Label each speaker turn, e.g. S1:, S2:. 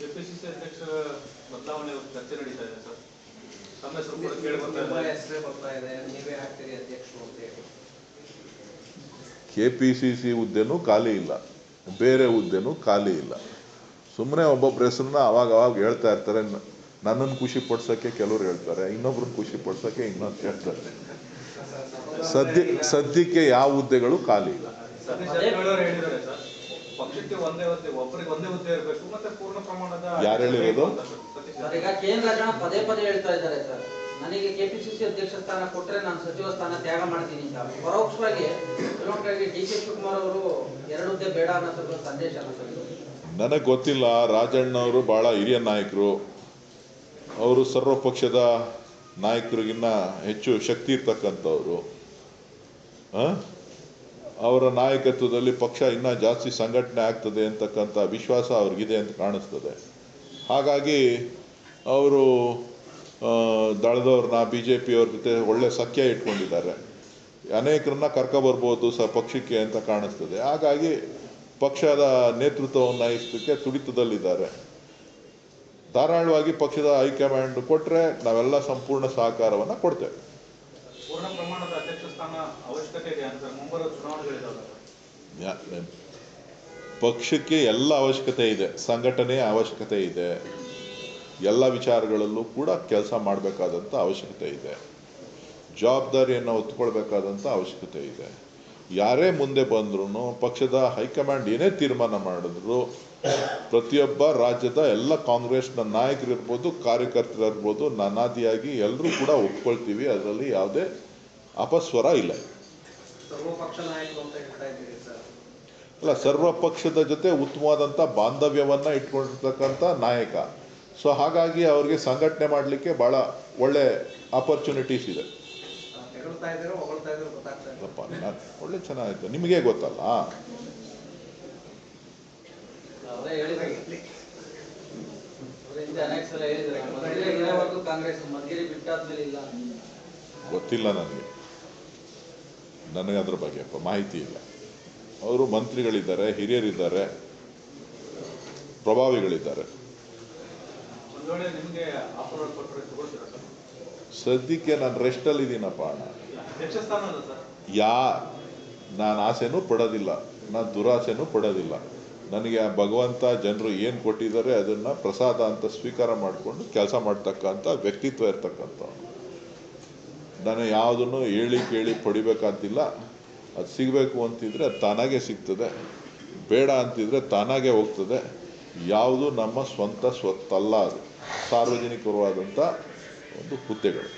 S1: KPCC ಅಧ್ಯಕ್ಷರ ಬದಲಾವಣೆ ಚರ್ಚೆ ನಡೀತಾ ಇದೆ ಸರ್. ತಮ್ಮ ಹೆಸರು ಕೂಡ ಕೇಳಿ ಬರ್ತಾ ಇದೆ,
S2: ನೀವೇ ಆಗ್ತೀರಿ ಅಧ್ಯಕ್ಷರು ಅಂತ ಹೇಳಿ.
S3: ಕೆಪಿಸಿಸಿ ಹುದ್ದೆನೂ ಖಾಲಿ ಇಲ್ಲ, ಬೇರೆ ಹುದ್ದೆನೂ ಖಾಲಿ ಇಲ್ಲ. ಸುಮ್ಮನೆ ಒಬ್ಬೊಬ್ಬರ ಹೆಸರನ್ನ ಅವಾಗ ಹೇಳ್ತಾ ಇರ್ತಾರೆ. ನನ್ನನ್ನು ಖುಷಿ ಪಡಿಸೋಕ್ಕೆ ಕೆಲವರು ಹೇಳ್ತಾರೆ, ಇನ್ನೊಬ್ರನ್ನ ಖುಷಿ ಪಡಿಸೋಕ್ಕೆ ಇನ್ನೊಂದು ಹೇಳ್ತಾರೆ. ಸದ್ಯಕ್ಕೆ ಯಾವ ಹುದ್ದೆಗಳು ಖಾಲಿ ಇಲ್ಲ.
S1: ಪಕ್ಷಕ್ಕೆ ಒಂದೇ ಹುದ್ದೆ ಇರಬೇಕು ಮತ್ತೆ ಪೂರ್ಣ ಪ್ರಮಾಣದ.
S3: ಯಾರು ಹೇಳಿರೋದು?
S2: ಈಗ ಕೇಂದ್ರ ಜನ ಪದೇ ಹೇಳ್ತಾ ಇದ್ದಾರೆ ಸರ್, ನನಗೆ ಕೆಪಿಸಿಸಿ ಅಧ್ಯಕ್ಷ ಸ್ಥಾನ ಕೊಟ್ಟರೆ ನಾನು ಸಚಿವ ಸ್ಥಾನ ತ್ಯಾಗ ಮಾಡ್ತೀನಿ ಅಂತ. ಪರೋಕ್ಷವಾಗಿ ಡಿ ಕೆ ಶಿವಕುಮಾರ್ ಅವರು 2 ಹುದ್ದೆ ಬೇಡ ಅನ್ನೋ ಸಂದೇಶ.
S3: ನನಗೆ ಗೊತ್ತಿಲ್ಲ. ರಾಜಣ್ಣ ಅವರು ಬಹಳ ಹಿರಿಯ ನಾಯಕರು, ಅವರು ಸರ್ವ ಪಕ್ಷದ ನಾಯಕರಿಗಿನ್ನ ಹೆಚ್ಚು ಶಕ್ತಿ ಇರ್ತಕ್ಕಂಥವ್ರು. ಅವರ ನಾಯಕತ್ವದಲ್ಲಿ ಪಕ್ಷ ಇನ್ನೂ ಜಾಸ್ತಿ ಸಂಘಟನೆ ಆಗ್ತದೆ ಅಂತಕ್ಕಂಥ ವಿಶ್ವಾಸ ಅವ್ರಿಗಿದೆ ಅಂತ ಕಾಣಿಸ್ತದೆ. ಹಾಗಾಗಿ ಅವರು ದಳದವ್ರನ್ನ BJP ಅವ್ರ ಜೊತೆ ಒಳ್ಳೆ ಸಖ್ಯ ಇಟ್ಕೊಂಡಿದ್ದಾರೆ. ಅನೇಕರನ್ನ ಕರ್ಕೊಬರ್ಬೋದು ಪಕ್ಷಕ್ಕೆ ಅಂತ ಕಾಣಿಸ್ತದೆ. ಹಾಗಾಗಿ ಪಕ್ಷದ ನೇತೃತ್ವವನ್ನು ವಹಿಸಲಿಕ್ಕೆ ತುಡಿತದಲ್ಲಿದ್ದಾರೆ. ಧಾರಾಳವಾಗಿ ಪಕ್ಷದ ಹೈಕಮಾಂಡ್ ಕೊಟ್ಟರೆ ನಾವೆಲ್ಲ ಸಂಪೂರ್ಣ ಸಹಕಾರವನ್ನು ಕೊಡ್ತೇವೆ.
S1: ಪೂರ್ಣ ಪ್ರಮಾಣದ ಅಧ್ಯಕ್ಷ ಸ್ಥಾನ ಅವಶ್ಯಕತೆ ಇದೆ ಅಂತ ಮುಂಬರುವ ಚುನಾವಣೆಗಳಿದ್ದಾವೆ.
S3: ಪಕ್ಷಕ್ಕೆ ಎಲ್ಲ ಅವಶ್ಯಕತೆ ಇದೆ, ಸಂಘಟನೆಯ ಅವಶ್ಯಕತೆ ಇದೆ, ಎಲ್ಲ ವಿಚಾರಗಳಲ್ಲೂ ಕೂಡ ಕೆಲಸ ಮಾಡಬೇಕಾದಂಥ ಅವಶ್ಯಕತೆ ಇದೆ, ಜವಾಬ್ದಾರಿಯನ್ನು ಹೊತ್ತುಕೊಳ್ಬೇಕಾದಂಥ ಅವಶ್ಯಕತೆ ಇದೆ. ಯಾರೇ ಮುಂದೆ ಬಂದ್ರೂ ಪಕ್ಷದ ಹೈಕಮಾಂಡ್ ಏನೇ ತೀರ್ಮಾನ ಮಾಡಿದ್ರು ಪ್ರತಿಯೊಬ್ಬ ರಾಜ್ಯದ ಎಲ್ಲ ಕಾಂಗ್ರೆಸ್ನ ನಾಯಕರಿರ್ಬೋದು, ಕಾರ್ಯಕರ್ತರಿರ್ಬೋದು, ನಾನಾದಿಯಾಗಿ ಎಲ್ಲರೂ ಕೂಡ ಒಪ್ಕೊಳ್ತೀವಿ. ಅದರಲ್ಲಿ ಯಾವುದೇ ಅಪಸ್ವರ ಇಲ್ಲ. ಅಲ್ಲ, ಸರ್ವ ಪಕ್ಷದ ಜೊತೆ ಉತ್ತಮವಾದಂಥ ಬಾಂಧವ್ಯವನ್ನು ಇಟ್ಕೊಂಡಿರ್ತಕ್ಕಂಥ ನಾಯಕ. ಸೊ ಹಾಗಾಗಿ ಅವ್ರಿಗೆ ಸಂಘಟನೆ ಮಾಡಲಿಕ್ಕೆ ಭಾಳ ಒಳ್ಳೆ ಆಪರ್ಚುನಿಟೀಸ್ ಇದೆ. ಒಳ್ಳೆ ಚೆನ್ನಾಗಿತ್ತು, ನಿಮಗೆ ಗೊತ್ತಲ್ಲ. ಗೊತ್ತಿಲ್ಲ ನನಗೆ ಅದ್ರ ಬಗ್ಗೆ ಮಾಹಿತಿ ಇಲ್ಲ. ಅವರು ಮಂತ್ರಿಗಳಿದ್ದಾರೆ, ಹಿರಿಯರಿದ್ದಾರೆ, ಪ್ರಭಾವಿಗಳಿದ್ದಾರೆ. ಸದ್ಯಕ್ಕೆ ನಾನು ರೆಸ್ಟಲ್ಲಿ ಇದ್ದೀನಪ್ಪ. ನಾನು ಆಸೆನೂ ಪಡೋದಿಲ್ಲ, ನಾನು ದುರಾಸೆನೂ ಪಡೋದಿಲ್ಲ. ನನಗೆ ಆ ಭಗವಂತ ಜನರು ಏನು ಕೊಟ್ಟಿದ್ದಾರೆ ಅದನ್ನು ಪ್ರಸಾದ ಅಂತ ಸ್ವೀಕಾರ ಮಾಡಿಕೊಂಡು ಕೆಲಸ ಮಾಡ್ತಕ್ಕಂಥ ವ್ಯಕ್ತಿತ್ವ ಇರ್ತಕ್ಕಂಥ. ನಾನು ಯಾವುದನ್ನು ಹೇಳಿ ಕೇಳಿ ಪಡಿಬೇಕಂತಿಲ್ಲ. ಅದು ಸಿಗಬೇಕು ಅಂತಿದ್ರೆ ಅದು ತಾನಾಗೆ ಸಿಗ್ತದೆ, ಬೇಡ ಅಂತಿದ್ರೆ ತಾನಾಗೆ ಹೋಗ್ತದೆ. ಯಾವುದು ನಮ್ಮ ಸ್ವಂತಲ್ಲ, ಅದು ಸಾರ್ವಜನಿಕವಾದಂಥ ಒಂದು ಹುದ್ದೆಗಳು.